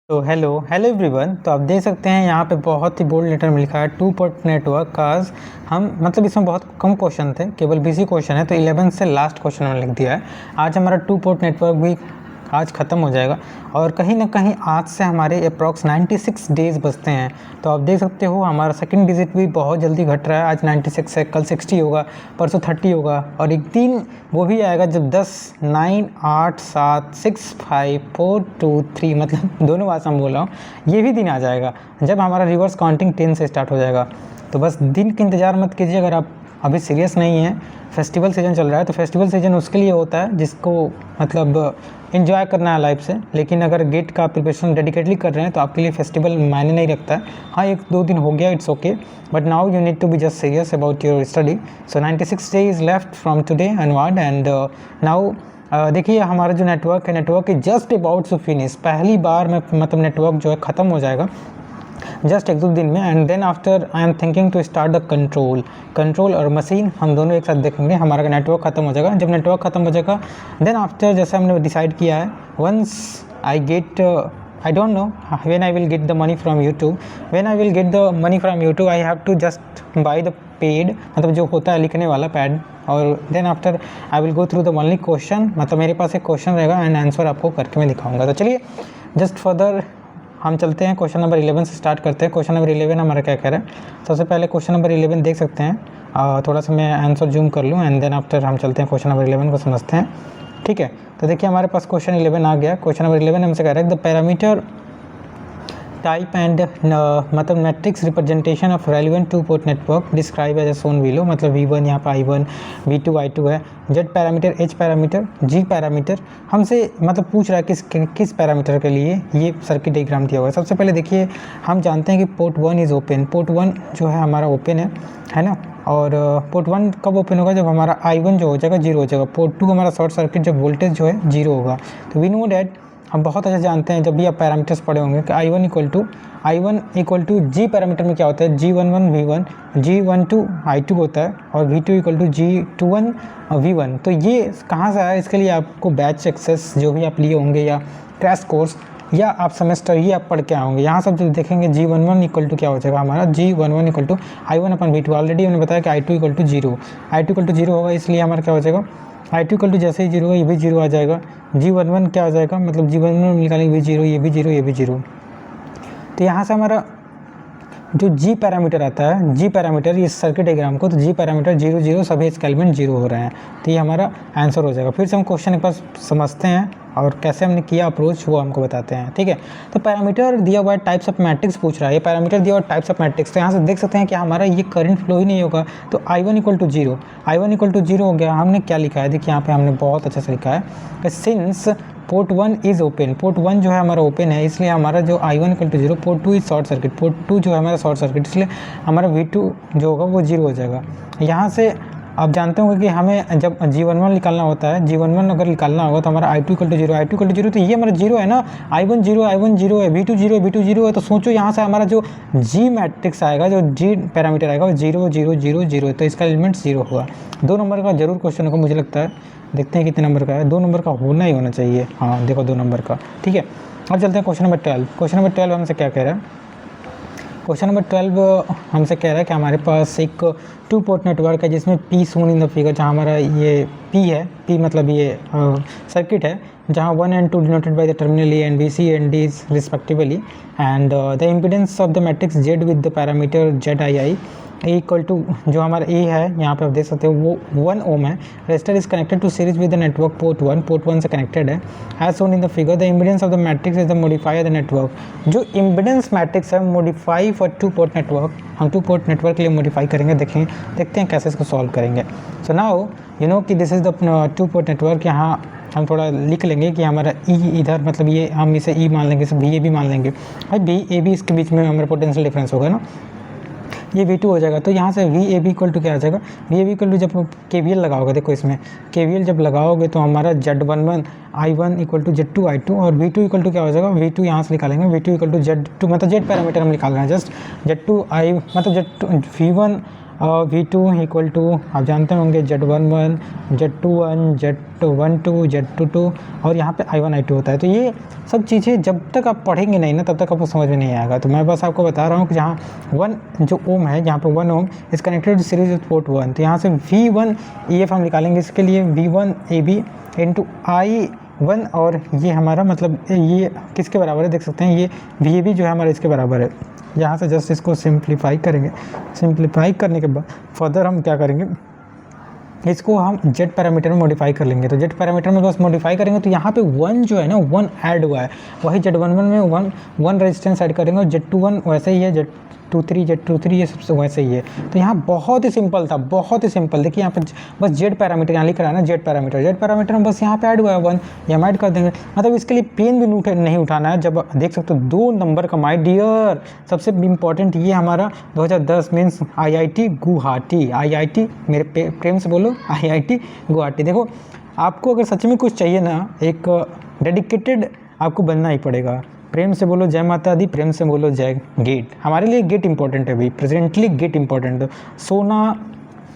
तो hello everyone. तो आप देख सकते हैं यहाँ पे बहुत ही बोल्ड लेटर में लिखा है टू पोर्ट नेटवर्क काज। हम मतलब इसमें बहुत कम क्वेश्चन थे, केवल 20 ही क्वेश्चन है, तो 11 से लास्ट क्वेश्चन मैंने लिख दिया है। आज हमारा टू पोर्ट नेटवर्क भी आज ख़त्म हो जाएगा और कहीं ना कहीं आज से हमारे अप्रॉक्स 96 डेज़ बचते हैं। तो आप देख सकते हो हमारा सेकंड डिजिट भी बहुत जल्दी घट रहा है। आज 96 है, कल 60 होगा, परसों 30 होगा और एक दिन वो भी आएगा जब 10, 9, 8, 7, 6, 5, 4, 2, 3 मतलब दोनों बात हम बोल रहा हूँ। ये भी दिन आ जाएगा जब हमारा रिवर्स काउंटिंग 10 से स्टार्ट हो जाएगा। तो बस दिन का इंतज़ार मत कीजिए। अगर आप अभी सीरियस नहीं हैं, फेस्टिवल सीजन चल रहा है, तो फेस्टिवल सीजन उसके लिए होता है जिसको मतलब इन्जॉय करना है लाइफ से। लेकिन अगर गेट का प्रिपरेशन डेडिकेटली कर रहे हैं तो आपके लिए फेस्टिवल मायने नहीं रखता है। हाँ, 1-2 दिन हो गया, it's okay, but now you need to be just serious about your study. So 96 days left from today onward and now देखिए हमारा जो नेटवर्क है, network is just about to finish. पहली बार में मतलब नेटवर्क जो है ख़त्म हो जाएगा जस्ट 1-2 दिन में। And then after I am thinking to start the control और मशीन, हम दोनों एक साथ देखेंगे। हमारा नेटवर्क ख़त्म हो जाएगा। जब नेटवर्क ख़त्म हो जाएगा देन आफ्टर, जैसे हमने डिसाइड किया है, once I get I don't know when I will get the money from YouTube. When I will get the money from YouTube, I have to just buy the paid, मतलब जो होता है लिखने वाला पैड, और then after I will go through the only question, मतलब मेरे पास एक क्वेश्चन रहेगा एंड आंसर आपको करके मैं दिखाऊंगा। तो चलिए जस्ट फर्दर हम चलते हैं, क्वेश्चन नंबर 11 से स्टार्ट करते हैं। क्वेश्चन नंबर 11 हमारा क्या कह रहा है। सबसे पहले क्वेश्चन नंबर 11 देख सकते हैं। थोड़ा सा मैं आंसर जूम कर लूँ एंड देन आफ्टर हम चलते हैं क्वेश्चन नंबर 11 को समझते हैं। ठीक है, तो देखिए हमारे पास क्वेश्चन 11 आ गया। क्वेश्चन नंबर 11 हमसे कह रहा है द पैरामीटर टाइप एंड मतलब matrix representation of relevant to port network describe as shown below. मतलब V1 यहाँ पर I1, V2 I2 है, Z parameter, H parameter, G parameter हमसे मतलब पूछ रहा है किस पैरामीटर के लिए ये सर्किट डायग्राम दिया हुआ है। सबसे पहले देखिए हम जानते हैं कि पोर्ट 1 इज़ ओपन। पोर्ट 1 जो है हमारा ओपन है ना। और पोर्ट 1 कब ओपन होगा? जब हमारा I1 जो हो जाएगा 0 हो जाएगा। पोर्ट 2 हमारा शॉर्ट सर्किट जब वोल्टेज जो है 0 होगा। तो वी नो डैट, हम बहुत अच्छा जानते हैं जब भी आप पैरामीटर्स पढ़े होंगे कि I1 equal to G parameter में क्या होता है, G11 V1, G12 I2 होता है और V2 equal to G21 V1। तो ये कहाँ से आया? इसके लिए आपको बैच एक्सेस जो भी आप लिए होंगे या क्रैश कोर्स या आप सेमेस्टर ये आप पढ़ के आओगे। यहाँ सब जब देखेंगे G11 इक्वल टू क्या हो जाएगा हमारा, G11 equal to I1 upon V2। Already हमने बताया कि I2 equal to 0, I2 equal to 0 होगा, इसलिए हमारा क्या हो जाएगा, I2 इक्वल टू जैसे ही 0 होगा ये भी 0 आ जाएगा। G11 क्या आ जाएगा, मतलब G11 निकालेंगे, भी 0, ये भी 0, ये भी 0। तो यहाँ से हमारा जो G पैरामीटर आता है, G पैरामीटर इस सर्किट डायग्राम को, तो G पैरामीटर 0, 0 सभी इसके एलिमेंट 0 हो रहे हैं। तो ये हमारा आंसर हो जाएगा। फिर से हम क्वेश्चन एक बार समझते हैं और कैसे हमने किया अप्रोच वो हमको बताते हैं। ठीक है, तो पैरामीटर दिया हुआ है, टाइप्स ऑफ मैट्रिक्स पूछ रहा है। ये पैरामीटर दिया हुआ टाइप्स ऑफ मैट्रिक्स, तो यहाँ से देख सकते हैं कि हमारा ये करंट फ्लो ही नहीं होगा। तो I1 equal to 0, I1 equal to 0 हो गया। हमने क्या लिखा है, देखिए यहाँ पे हमने बहुत अच्छा से लिखा है, since port 1 is open, port 1 जो है हमारा ओपन है, इसलिए हमारा जो I1 equal to 0, port 2 is short circuit, port 2 जो है हमारा शॉर्ट सर्किट, इसलिए हमारा V2 जो होगा वो 0 हो जाएगा। यहाँ से आप जानते होंगे कि हमें जब G11 निकालना होता है, G11 अगर निकालना होगा तो हमारा I2 equal to 0, I2 equal to 0, तो ये हमारा 0 है ना, I1 0 है, V2 0 है, V2 0 है। तो सोचो यहाँ से हमारा जो G मैट्रिक्स आएगा, जो G पैरामीटर आएगा वो 0, 0, 0, 0 है, तो इसका एलिमेंट 0 हुआ। 2 नंबर का जरूर क्वेश्चन होगा मुझे लगता है, देखते हैं कितने नंबर का है। 2 नंबर का होना ही होना चाहिए। हाँ देखो 2 नंबर का। ठीक है, अब चलते हैं क्वेश्चन नंबर 12। क्वेश्चन नंबर 12 हमसे क्या कह रहा है, क्वेश्चन नंबर 12 हमसे कह रहा है कि हमारे पास एक टू पोर्ट नेटवर्क है जिसमें P shown in the figure, जहाँ हमारा ये P है, P मतलब ये सर्किट है, जहाँ 1 and 2 denoted by the terminal A and B, C and D respectively, and the impedance of the matrix Z with the parameter ZII equal to, जो हमारा A है यहाँ पे आप देख सकते हो वो 1 ओम है। Resistor is connected to series with the network port 1 से कनेक्टेड है। As shown in the figure the impedance of the matrix is the modify the network. जो इम्पीडेंस मैट्रिक्स है modify for two port network, हम two port network के लिए modify करेंगे। देखते हैं कैसे इसको सॉल्व करेंगे। सो नाउ यू नो कि this is the two port network. यहाँ हम थोड़ा लिख लेंगे कि हमारा E इधर, मतलब ये हम इसे E मान लेंगे, इसे VAB मान लेंगे। भाई VAB इसके बीच में हमारा पोटेंशियल डिफरेंस होगा ना, ये V2 हो जाएगा। तो यहाँ से VAB इक्वल टू क्या आ जाएगा, VAB इक्वल टू जब KVL लगाओगे, देखो इसमें KVL जब लगाओगे तो हमारा Z11 I1 equal to Z2 I2 और V2 इक्वल टू क्या हो जाएगा, V2 यहाँ से निकालेंगे, V2 इक्वल टू Z2 मतलब Z पैरामीटर हम निकाल रहे हैं, जस्ट Z2 I मतलब Z2 V1 V2 equal to आप जानते होंगे Z11, Z21, Z12, Z22 और यहाँ पे I1 I2 होता है। तो ये सब चीज़ें जब तक आप पढ़ेंगे नहीं ना तब तक आपको समझ में नहीं आएगा। तो मैं बस आपको बता रहा हूँ कि जहाँ 1 जो ओम है, यहाँ पे 1 ओम इस कनेक्टेड सीरीज विथ पोर्ट 1, तो यहाँ से V1 EF हम निकालेंगे। इसके लिए V1 AB इंटू I1 और ये हमारा मतलब ये किसके बराबर है देख सकते हैं, ये VAB जो है हमारा इसके बराबर है। यहाँ से जस्ट इसको सिंप्लीफाई करेंगे। सिंप्लीफाई करने के बाद फर्दर हम क्या करेंगे, इसको हम जेड पैरामीटर में मॉडिफाई कर लेंगे। तो जेड पैरामीटर में बस मॉडिफाई करेंगे तो यहाँ पे 1 जो है ना 1 ऐड हुआ है, वही Z11 में 1 रेजिस्टेंस ऐड करेंगे और Z21 वैसे ही है, Z23 ये सबसे वैसे ही है। तो यहाँ बहुत ही सिंपल था, बहुत ही सिंपल। देखिए यहाँ पे बस जेड पैरामीटर यहाँ लिख रहा है ना, जेड पैरामीटर में बस यहाँ पे ऐड हुआ है 1, ये हम ऐड कर देंगे। मतलब इसके लिए पेन भी नहीं उठाना है। जब देख सकते हो 2 नंबर का, माय डियर सबसे इम्पॉर्टेंट ये हमारा 2010 मीन्स IIT गुवाहाटी, IIT मेरे प्रेम से बोलो IIT गुवाहाटी। देखो आपको अगर सच में कुछ चाहिए ना, एक डेडिकेटेड आपको बनना ही पड़ेगा। प्रेम से बोलो जय माता दी, प्रेम से बोलो जय गेट। हमारे लिए गेट इंपॉर्टेंट है भाई, प्रेजेंटली गेट इंपॉर्टेंट है। सोना,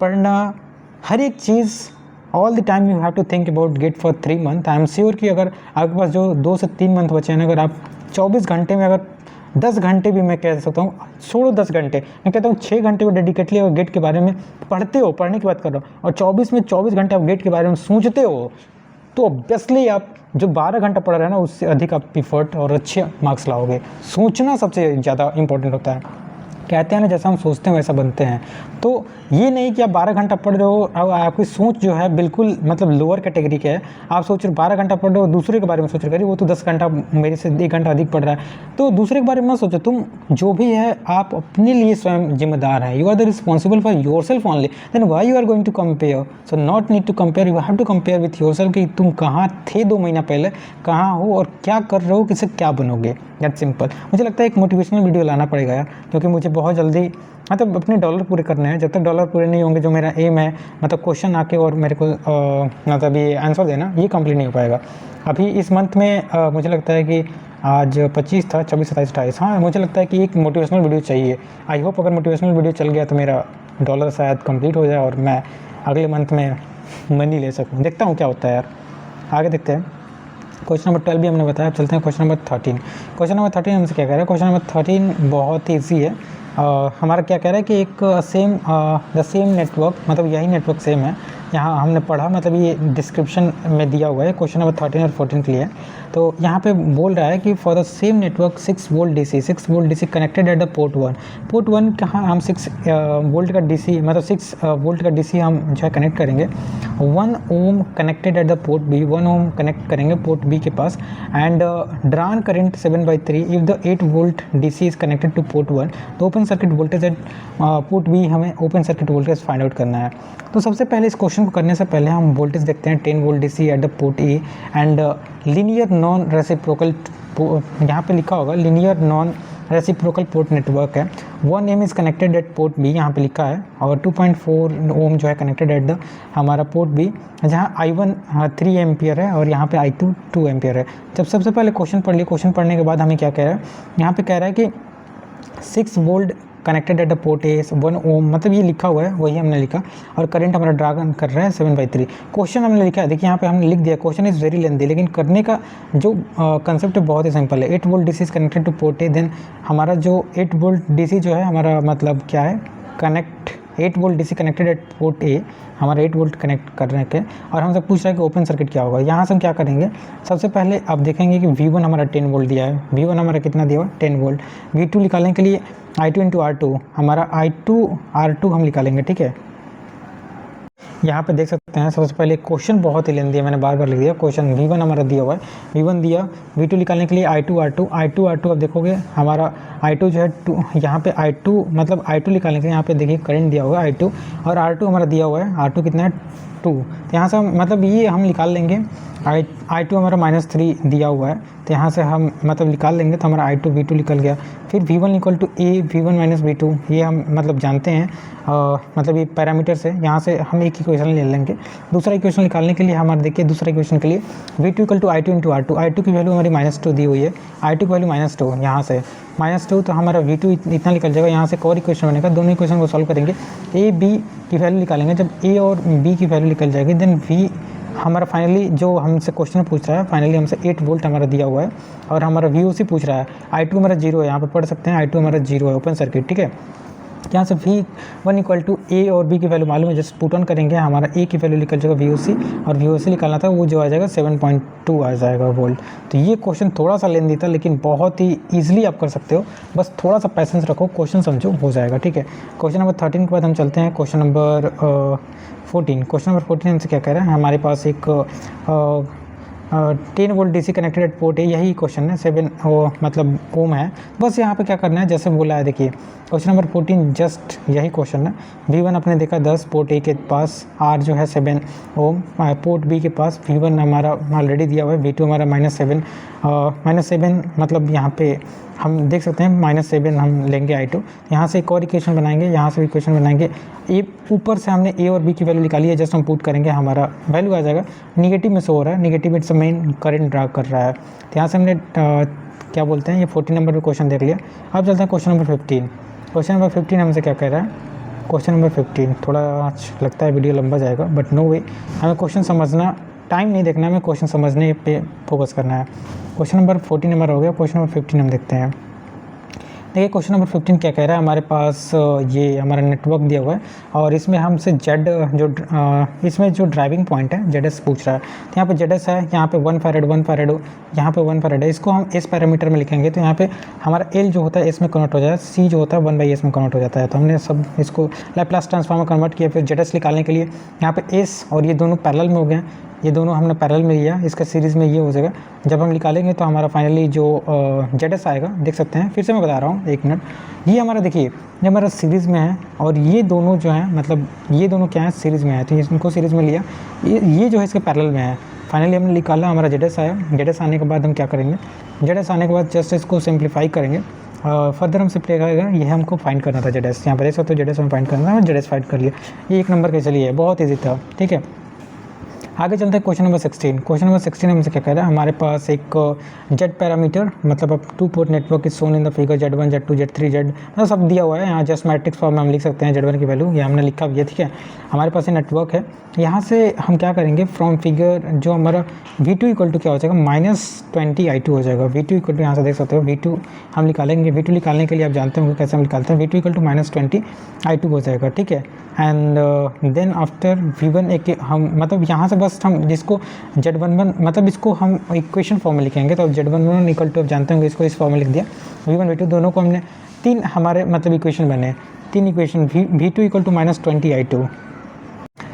पढ़ना, हर एक चीज़ all the time you have to think about GATE for 3 month. I am sure कि अगर आपके पास जो 2 से 3 मंथ बचे हैं, अगर आप 24 घंटे में अगर 10 घंटे भी मैं कह सकता हूँ, छोड़ो 10 घंटे, मैं कहता हूँ 6 घंटे को डेडिकेटली अगर गेट के बारे में पढ़ते हो, पढ़ने की बात कर रहा हूँ, और 24 में 24 घंटे आप गेट के बारे में सोचते हो, तो ऑब्वियसली आप जो 12 घंटा पढ़ रहे हैं ना उससे अधिक आप एफर्ट और अच्छे मार्क्स लाओगे। सोचना सबसे ज़्यादा इंपॉर्टेंट होता है। कहते हैं ना जैसा हम सोचते हैं वैसा बनते हैं। तो ये नहीं कि आप 12 घंटा पढ़ रहे हो और आपकी सोच जो है बिल्कुल मतलब लोअर कैटेगरी के है। आप सोच रहे हो 12 घंटा पढ़ रहे हो, दूसरे के बारे में सोच रहे हो, वो तो 10 घंटा मेरे से 1 घंटा अधिक पढ़ रहा है, तो दूसरे के बारे में मत सोचो। तुम जो भी है आप अपने लिए स्वयं जिम्मेदार हैं। You are the responsible for yourself only, then why you are going to compare. So not need to compare, you have to compare with yourself कि तुम कहाँ थे 2 महीना पहले, कहाँ हो और क्या कर रहे हो, किससे क्या बनोगे। That simple. मुझे लगता है एक मोटिवेशनल वीडियो लाना पड़ेगा यार, क्योंकि मुझे बहुत जल्दी मतलब अपने डॉलर पूरे करने हैं। जब तक डॉलर पूरे नहीं होंगे, जो मेरा एम है मतलब क्वेश्चन आके और मेरे को मतलब ये आंसर देना, ये कंप्लीट नहीं हो पाएगा अभी इस मंथ में। मुझे लगता है कि आज 25 था, 26, 27, 28, हाँ मुझे लगता है कि एक मोटिवेशनल वीडियो चाहिए। आई होप अगर मोटिवेशनल वीडियो चल गया तो मेरा डॉलर शायद कंप्लीट हो जाए और मैं अगले मंथ में मनी ले सकूँ। देखता हूँ क्या होता है यार, आगे देखते हैं। क्वेश्चन नंबर 12 भी हमने बताया। चलते हैं क्वेश्चन नंबर 13। क्वेश्चन नंबर 13 हमसे क्या कह रहा है, क्वेश्चन नंबर 13 बहुत ईजी है। हमारा क्या कह रहा है कि एक द सेम नेटवर्क, मतलब यही नेटवर्क सेम है, यहाँ हमने पढ़ा, मतलब ये डिस्क्रिप्शन में दिया हुआ है। क्वेश्चन नंबर 13 और 14 के लिए। तो यहाँ पे बोल रहा है कि for the same network 6 volt DC connected at the port 1। Port 1 कहाँ हम 6 वोल्ट का DC मतलब 6 वोल्ट का DC हम जो है कनेक्ट करेंगे। 1 ohm connected at the port B, 1 ohm connect करेंगे पोर्ट B के पास। And drawn current 7/3 if the 8 volt DC is connected to port 1, तो open circuit voltage at port B हमें open circuit voltage find out करना है। तो सबसे पहले इस क्वेश्चन को करने से पहले हम वोल्टेज देखते हैं 10 volt DC at the port A and linear non reciprocal, यहाँ पे लिखा होगा linear non reciprocal port network है। 1 M is connected at port B, यहाँ पे लिखा है, और 2.4 ओम जो है कनेक्टेड एट द हमारा पोर्ट B, जहाँ I1 3 एम्पियर है और यहाँ पे I2 2 एम्पियर है। जब सबसे पहले क्वेश्चन पढ़ लिए, क्वेश्चन पढ़ने के बाद हमें क्या कह रहा है, यहाँ पे कह रहा है कि 6 volt connected at the port A, 1 ओम, मतलब ये लिखा हुआ है वही हमने लिखा, और करंट हमारा ड्रैगन कर रहा है 7/3। क्वेश्चन हमने लिखा है, देखिए यहाँ पे हमने लिख दिया, क्वेश्चन इज़ वेरी लेंथी, लेकिन करने का जो कंसेप्ट है बहुत ही सिंपल है। 8 volt DC is connected to port A, then हमारा जो 8 वोल्ट DC जो है हमारा मतलब क्या है, connect 8 volt DC connected at port A, हमारा 8 वोल्ट कनेक्ट करने के, और हमसे पूछ रहा है कि ओपन सर्किट क्या होगा। यहाँ से हम क्या करेंगे, सबसे पहले आप देखेंगे कि V1 हमारा 10 वोल्ट दिया है, V1 हमारा कितना दिया हुआ 10 वोल्ट। V2 निकालने के लिए I2 इंटू R2, हमारा I2 R2 हम निकालेंगे, ठीक है। यहाँ पे देख सकते हैं सबसे पहले क्वेश्चन बहुत ही लेंथी है, मैंने बार बार लिख दिया। क्वेश्चन V1 हमारा दिया हुआ है, V1 दिया, V2 निकालने के लिए I2 R2 अब देखोगे हमारा I2 जो है 2, यहाँ पे I2 मतलब I2 निकालने के लिए यहाँ पे देखिए करंट दिया हुआ है I2, और R2 हमारा दिया हुआ है, R2 कितना है 2, तो यहाँ से हम मतलब ये हम निकाल लेंगे। I2 हमारा -3 दिया हुआ है, तो यहाँ से हम मतलब निकाल लेंगे, तो हमारा I2 V2 निकल गया। फिर V1 equal to A V1 - V2, ये हम मतलब जानते हैं, मतलब ये पैरामीटर से यहाँ से हम एक इक्वेशन ले लेंगे। दूसरा इक्वेशन निकालने के लिए हमारे देखिए, दूसरा इक्वेशन के लिए V2 equal to I2 into R2, I2 की वैल्यू हमारी -2 दी हुई है, I2 की वैल्यू -2, यहाँ से -2, तो हमारा V2 इतना निकल जाएगा। यहाँ से एक और इक्वेशन बनेगा, दोनों इक्वेशन को सॉल्व करेंगे, A B की वैल्यू निकालेंगे। जब A और B की वैल्यू निकल जाएगी, देन V हमारा फाइनली जो हमसे क्वेश्चन पूछ रहा है, फाइनली हमसे 8 वोल्ट हमारा दिया हुआ है, और हमारा VOC पूछ रहा है। I2 हमारा 0 है, यहाँ पे पढ़ सकते हैं, I2 हमारा 0 है, ओपन सर्किट, ठीक है। यहाँ से V1 इक्वल टू A और B की वैल्यू मालूम है, जस्ट पुट ऑन करेंगे, हमारा A की वैल्यू निकल जाएगा VOC, और VOC निकालना था वो जो आ जाएगा 7.2 आ जाएगा वोल्ट। तो ये क्वेश्चन थोड़ा सा लेंदी था, लेकिन बहुत ही ईजिली आप कर सकते हो, बस थोड़ा सा पैसेंस रखो, क्वेश्चन समझो, हो जाएगा, ठीक है। क्वेश्चन नंबर 13 के बाद हम चलते हैं क्वेश्चन नंबर 14। क्वेश्चन नंबर 14 हमसे क्या कह रहा है, हमारे पास एक 10 volt DC connected at port है, यही क्वेश्चन है, 7 मतलब ओम है। बस यहाँ पे क्या करना है, जैसे बोला है, देखिए क्वेश्चन नंबर 14 जस्ट यही क्वेश्चन है। V1 आपने देखा 10, पोर्ट A के पास, R जो है 7 ओम, पोर्ट B के पास V1 हमारा ऑलरेडी दिया हुआ है, V2 हमारा -7 मतलब यहाँ पे हम देख सकते हैं -7 हम लेंगे I2। यहाँ से एक और इक्वेशन बनाएंगे, यहाँ से इक्वेशन बनाएंगे, ए ऊपर से हमने A और B की वैल्यू निकाली है, जस्ट हम पुट करेंगे, हमारा वैल्यू आ जाएगा। निगेटिव में शो हो रहा है, negative it's main current draw कर रहा है, तो यहाँ से हमने क्या बोलते हैं, ये 14 नंबर पे क्वेश्चन देख लिया। अब चलते हैं क्वेश्चन नंबर 15। क्वेश्चन नंबर 15 हमसे क्या कह रहा है, क्वेश्चन नंबर 15 थोड़ा लगता है वीडियो लंबा जाएगा, बट नो वे, हमें क्वेश्चन समझना, टाइम नहीं देखना है, हमें क्वेश्चन समझने पे फोकस करना है। क्वेश्चन नंबर 14 नंबर हो गया, क्वेश्चन नंबर 15 हम देखते हैं। देखिए क्वेश्चन नंबर 15 क्या कह रहा है, हमारे पास ये हमारा नेटवर्क दिया हुआ है, और इसमें हमसे इसमें जो ड्राइविंग पॉइंट है ZS पूछ रहा है। तो यहाँ पे ZS है, यहाँ पे 1 फैरेड यहाँ पे 1 फैरेड है, इसको हम S पैरामीटर में लिखेंगे, तो यहाँ पे हमारा L जो होता है S में कन्वर्ट हो जाता है, C जो होता है 1/S में कन्वर्ट हो जाता है। तो हमने सब इसको लैप्लास ट्रांसफॉर्म में कन्वर्ट किया, फिर ZS निकालने के लिए यहाँ पे S और ये दोनों पैरेलल में हो गए, ये दोनों हमने पैरेलल में लिया, इसका सीरीज़ में ये हो जाएगा। जब हम निकालेंगे तो हमारा फाइनली जो ZS आएगा, देख सकते हैं, फिर से मैं बता रहा हूँ, 1 मिनट, ये हमारा देखिए, ये हमारा सीरीज़ में है, और ये दोनों जो हैं, मतलब ये दोनों क्या है, सीरीज़ में है, तो इनको सीरीज़ में लिया, ये जो है इसके पैरेलल में है। फाइनली हमने निकाला, हमारा ZS आया। ZS आने के बाद हम क्या करेंगे, ZS आने के बाद जस्ट इसको सिंप्लीफाई करेंगे, फर्दर हम सिंप्लीफाई करेगा, ये हमको फाइंड करना था ZS, यहाँ पर देख सकते हो ZS में फाइंड करना है, ZS फाइंड कर लिया, ये 1 नंबर के चलिए, बहुत ईजी था, ठीक है। आगे चलते हैं क्वेश्चन नंबर 16। क्वेश्चन नंबर 16 हमसे क्या कह रहा है, हमारे पास एक Z पैरामीटर, मतलब अब 2 port network is shown in the figure, Z1 Z2 Z3 Z, मतलब सब दिया हुआ है। यहाँ जस्ट मैट्रिक्स फॉर्म में हम लिख सकते हैं Z1 की वैल्यू, ये हमने लिखा भी है, ठीक है। हमारे पास ये नेटवर्क है, यहाँ से हम क्या करेंगे, फ्रॉम फिगर जो हमारा V2 इक्वल टू क्या हो जाएगा, -20 I2 हो जाएगा। V2 इक्वल टू यहाँ से देख सकते हो, V2 हम निकालेंगे, V2 निकालने के लिए आप जानते होंगे कैसे हम निकालते हैं, V2 इक्वल टू -20 I2 हो जाएगा, ठीक है। एंड देन आफ्टर V1 एक हम मतलब यहाँ से बस हम जिसको Z11 मतलब इसको हम इक्वेशन फॉर्म में लिखेंगे, तो Z11 इक्वल टू आप जानते होंगे, इसको इस फॉर्म में लिख दिया। V1 V2 दोनों को हमने 3 हमारे मतलब इक्वेशन बने, 3 equation, V2 equal to -20 I2।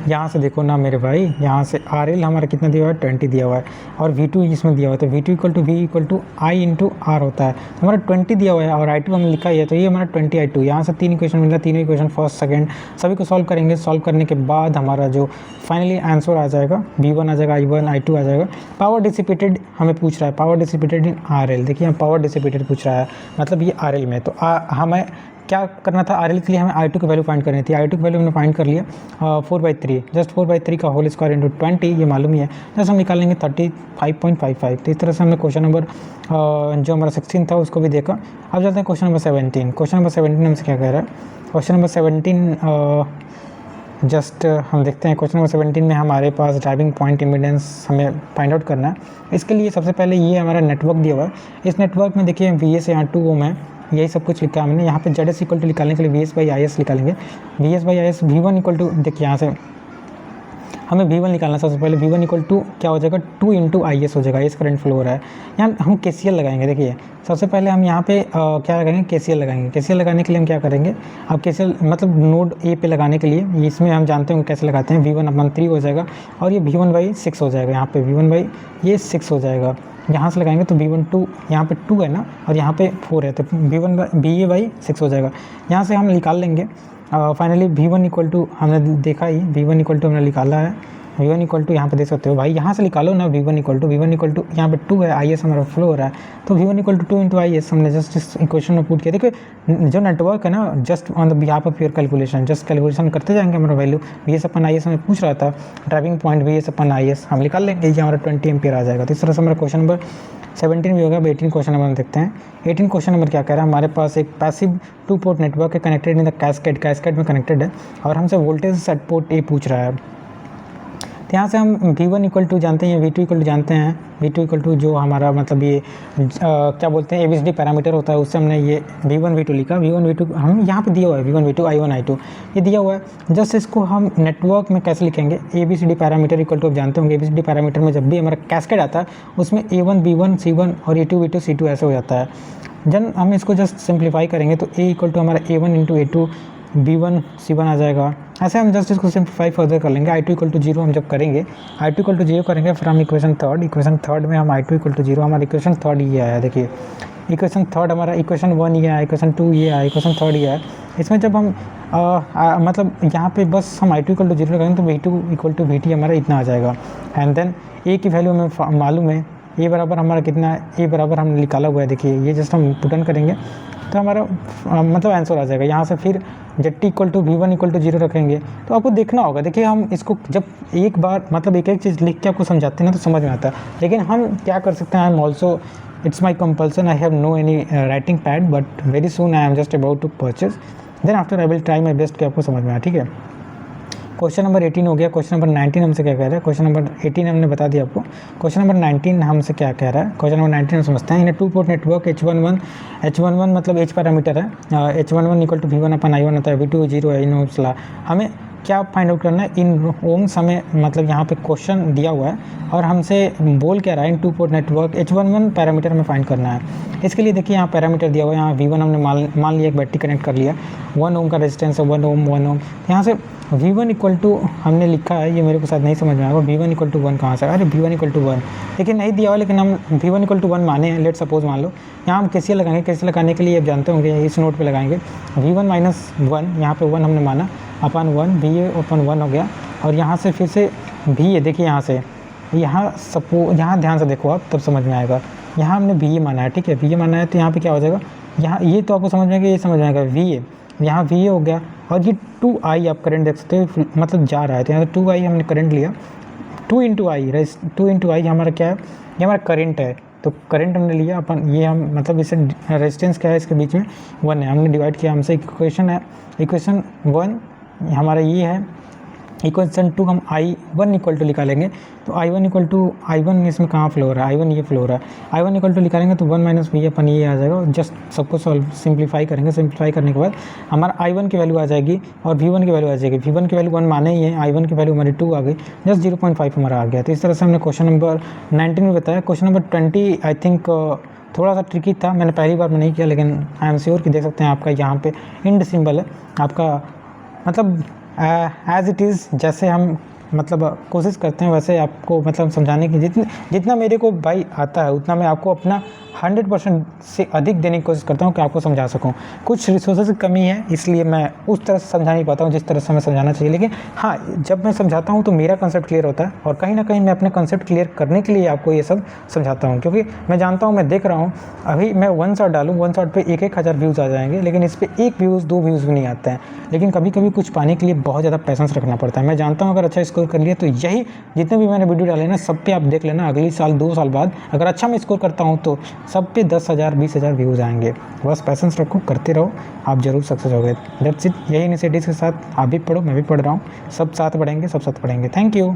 यहाँ से देखो ना मेरे भाई, यहाँ से RL हमारा कितना दिया हुआ है, 20 दिया हुआ है, और V2 इसमें दिया हुआ है, तो V2 equal to V equal to I into R होता है, तो हमारा 20 दिया हुआ है, और I2 हमने लिखा ही है, तो ये हमारा 20 I2। यहाँ से 3 इक्वेशन मिल रहा है, तीनों इक्वेशन फर्स्ट सेकंड सभी को सॉल्व करेंगे। सॉल्व करने के बाद हमारा जो फाइनली आंसर आ जाएगा, V1 आ जाएगा, I1 I2 आ जाएगा। पावर डिसिपेटेड हमें पूछ रहा है, पावर डिसिपेटेड इन RL, देखिए यहाँ पावर डिसिपेटेड पूछ रहा है, मतलब ये RL में, तो हमें क्या करना था, RL के लिए हमें I2 की वैल्यू फाइंड करनी थी। I2 की वैल्यू हमने फाइंड कर लिया, 4/3, जस्ट 4/3 का होल स्क्वायर इंटू 20, ये मालूम ही है, जस्ट हम निकालेंगे 35.55। तो इस तरह से हमने क्वेश्चन नंबर जो हमारा 16 था उसको भी देखा। अब चलते हैं क्वेश्चन नंबर 17। क्वेश्चन नंबर 17 हमसे क्या कह रहा है, क्वेश्चन नंबर 17 जस्ट हम देखते हैं। क्वेश्चन नंबर 17 में हमारे पास ड्राइविंग पॉइंट इम्पीडेंस हमें फाइंड आउट करना है। इसके लिए सबसे पहले ये हमारा नेटवर्क दिया हुआ है, इस नेटवर्क में देखिए VS यहाँ 2 ओम है, यही सब कुछ लिखा है हमने। यहाँ पे ZS इक्वल टू निकालने के लिए VS/IS निकालेंगे, VS/IS V1 इक्वल टू, देखिए यहाँ से हमें V1 निकालना है। सबसे पहले V1 इक्वल टू क्या हो जाएगा, 2 इंटू IS हो जाएगा, IS करंट फ्लो हो रहा है। यहाँ हम KCL लगाएंगे, देखिए सबसे पहले हम यहाँ पे क्या लगाएंगे, KCL लगाएंगे। KCL लगाने के लिए हम क्या करेंगे, अब KCL मतलब नोड A पे लगाने के लिए, इसमें हम जानते हैं कैसे लगाते हैं, V1/3 हो जाएगा, और ये V1/6 हो जाएगा, यहाँ पे V1/6 हो जाएगा। यहाँ से लगाएंगे तो V1 यहाँ पे 2 है ना, और यहाँ पे 4 है, तो VA/6 हो जाएगा। यहाँ से हम निकाल लेंगे फाइनली V1 इक्वल टू हमने देखा ही, V1 इक्वल टू हमने निकाला है, V1 इक्वल टू यहाँ पे देख सकते हो भाई, यहाँ से निकालो ना V1 इक्वल टू यहाँ पे 2 है, IS हमारा फ्लो हो रहा है, तो V1 equal to 2 into IS हमने जस्ट इस इक्वेशन में पुट किया। देखिए जो नेटवर्क है ना, just on the behalf of your calculation, just calculation करते जाएंगे, हमारा वैल्यू VS/IS हमें पूछ रहा था, ड्राइविंग पॉइंट VS/IS हम निकाल लेंगे, ये हमारा 20 एम्पियर आ जाएगा। तो इस तरह से हमारा क्वेश्चन नंबर 17 भी होगा। 18 क्वेश्चन नंबर हम देखते हैं। 18 क्वेश्चन नंबर क्या कह रहा है, हमारे पास एक पैसिव 2 पोर्ट नेटवर्क है, कनेक्टेड इन द कैस्केड में कनेक्टेड है, और हमसे वोल्टेज सेट पोर्ट ए पूछ रहा है। तो यहाँ से हम V1 इक्वल टू जानते हैं, V2 इक्वल टू जानते हैं, V2 इक्वल टू जो हमारा मतलब ये क्या बोलते हैं ABCD पैरामीटर होता है, उससे हमने ये V1 V2 लिखा। V1 V2 हम यहाँ पे दिया हुआ है, V1 V2 I1 I2 ये दिया हुआ है। जस्ट इसको हम नेटवर्क में कैसे लिखेंगे, ABCD पैरामीटर इक्वल टू आप जानते होंगे, ABCD पैरामीटर में जब भी हमारा कैस्केड आता है उसमें A1 B1 C1 और A2 V2 C2 ऐसे हो जाता है। जब हम इसको जस्ट सिंप्लीफाई करेंगे तो A इक्वल टू हमारा A1 into A2 B1 C1 आ जाएगा। ऐसे हम जस्ट इसको सिंप्लीफाई फर्दर कर लेंगे। I2 इक्वल टू 0 हम जब करेंगे, I2 इक्वल टू 0 करेंगे, फिर हम इक्वेशन थर्ड में हम I2 इक्वल टू 0, हमारा इक्वेशन थर्ड ये आया। देखिए इक्वेशन थर्ड हमारा, इक्वेशन 1 ये आया, इक्वेशन 2 ये आया, इक्वेशन थर्ड ये आया। इसमें जब हम मतलब यहाँ पे बस हम I2 इक्वल टू 0 करेंगे तो V2 इक्वल टू VT हमारा इतना आ जाएगा। एंड देन A की वैल्यू हमें मालूम है, A बराबर हमारा कितना है, A बराबर हमने निकाला हुआ है। देखिए ये जस्ट हम पुटन करेंगे तो हमारा मतलब आंसर आ जाएगा। यहाँ से फिर ZT equal to V1 equal to 0 रखेंगे तो आपको देखना होगा। देखिए हम इसको जब एक बार मतलब एक चीज़ लिख के आपको समझाते हैं ना तो समझ में आता है, लेकिन हम क्या कर सकते हैं, I am also it's my compulsion, I have no any writing pad, but very soon I am just about to purchase, then after I will try my best कि आपको समझ में आए। ठीक है, क्वेश्चन नंबर 18 हो गया। क्वेश्चन नंबर 19 हमसे क्या कह रहा है, क्वेश्चन नंबर 18 हमने बता दिया आपको। क्वेश्चन नंबर 19 हमसे क्या कह रहा है, क्वेश्चन नंबर 19 हम समझते हैं। इन 2 पोर्ट नेटवर्क H11 मतलब H पैरामीटर है, H11 इक्वल टू V1/I1 होता है, V2 0 है इन ओम्स ला। हमें क्या फाइंड आउट करना है, इन ओम्स हमें मतलब यहाँ पे क्वेश्चन दिया हुआ है और हमसे बोल क्या रहा है, इन 2 पोर्ट नेटवर्क H11 पैरामीटर हमें फाइंड करना है। इसके लिए देखिए यहाँ पैरामीटर दिया हुआ है, यहाँ V1 हमने मान लिया एक बैटरी कनेक्ट कर लिया, 1 ओम का रेजिस्टेंस है, 1 ओम। यहाँ से V1 इक्वल टू हमने लिखा है, ये मेरे को शायद नहीं समझ में आएगा, V1 इक्वल टू 1 कहाँ से, अरे V1 इक्वल टू 1 लेकिन नहीं दिया हुआ, लेकिन हम V1 इक्वल टू 1 माने हैं। लेट सपोज मान लो यहाँ हम KCL लगाएंगे, KCL लगाने के लिए आप जानते होंगे इस नोट पे लगाएंगे, V1 माइनस 1, यहाँ पे 1 हमने माना अपन 1, VA अपन 1 हो गया, और यहाँ से फिर से VA, देखिए यहाँ से यहाँ ध्यान से देखो आप तब समझ में आएगा, यहाँ हमने VA माना है। ठीक है, VA माना है तो यहाँ पे क्या हो जाएगा, यहाँ ये तो आपको समझ में आएगा, ये समझ में आएगा VA, यहाँ VA हो गया, और ये 2I आप करंट देख सकते हो मतलब जा रहा है, तो यहाँ 2I हमने करंट लिया, 2 इंटू आई हमारा क्या है, ये हमारा करंट है, तो करंट हमने लिया अपन, ये हम मतलब इसे रेजिस्टेंस क्या है इसके बीच में 1 है, हमने डिवाइड किया, हमसे इक्वेशन है, इक्वेशन 1 हमारा ये है, इक्वेशन 2 हम I1 इक्वल टू निकालेंगे, तो I1 इक्वल टू I1 इसमें कहाँ फ्लो हो रहा है, I1 ये फ्लो हो रहा है, I1 इक्वल टू निकालेंगे तो 1 माइनस V अपन ये आ जाएगा। जस्ट सबको सॉल्व सिंप्लीफाई करेंगे, सिंप्लीफाई करने के बाद हमारा I1 की वैल्यू आ जाएगी और V1 की वैल्यू आ जाएगी। V1 की वैल्यू 1 माने ही है, I1 की वैल्यू हमारी 2 आ गई, जस्ट 0.5 हमारा आ गया। तो इस तरह से हमने क्वेश्चन नंबर 19 में बताया। क्वेश्चन नंबर 20 आई थिंक थोड़ा सा ट्रिकी था, मैंने पहली बार में नहीं किया, लेकिन आई एम श्योर कि देख सकते हैं आपका यहाँ पे इंड सिंबल है आपका, मतलब एज इट इज़ जैसे हम मतलब कोशिश करते हैं वैसे आपको मतलब समझाने की, जितना मेरे को भाई आता है उतना मैं आपको अपना 100% से अधिक देने की कोशिश करता हूँ कि आपको समझा सकूँ। कुछ रिसोर्सेज की कमी है इसलिए मैं उस तरह से समझा नहीं पाता हूँ जिस तरह से मैं समझाना चाहिए, लेकिन हाँ जब मैं समझाता हूँ तो मेरा कंसेप्ट क्लियर होता है, और कहीं ना कहीं मैं अपने कंसेप्ट क्लियर करने के लिए आपको ये सब समझाता हूँ, क्योंकि मैं जानता हूँ, मैं देख रहा हूँ अभी मैं 1 शॉट डालूँ, 1 शॉट पर 1,000 व्यूज़ आ जाएंगे, लेकिन इस पर 1 व्यूज़ 2 व्यूज़ भी नहीं आते हैं। लेकिन कभी कभी कुछ पाने के लिए बहुत ज़्यादा पैसेंस रखना पड़ता है। मैं जानता हूँ अगर अच्छा स्कोर कर लिया तो यही जितने भी मैंने वीडियो डाले ना सब पे आप देख लेना, अगली साल 2 साल बाद अगर अच्छा मैं स्कोर करता हूँ तो सब पे 10,000 20,000 व्यूज़ आएंगे। बस पैसेंस रखो, करते रहो, आप जरूर सक्सेस होगे। दैट्स इट, यही इनिशिएटिव्स के साथ आप भी पढ़ो, मैं भी पढ़ रहा हूँ, सब साथ बढ़ेंगे, सब साथ पढ़ेंगे। Thank you.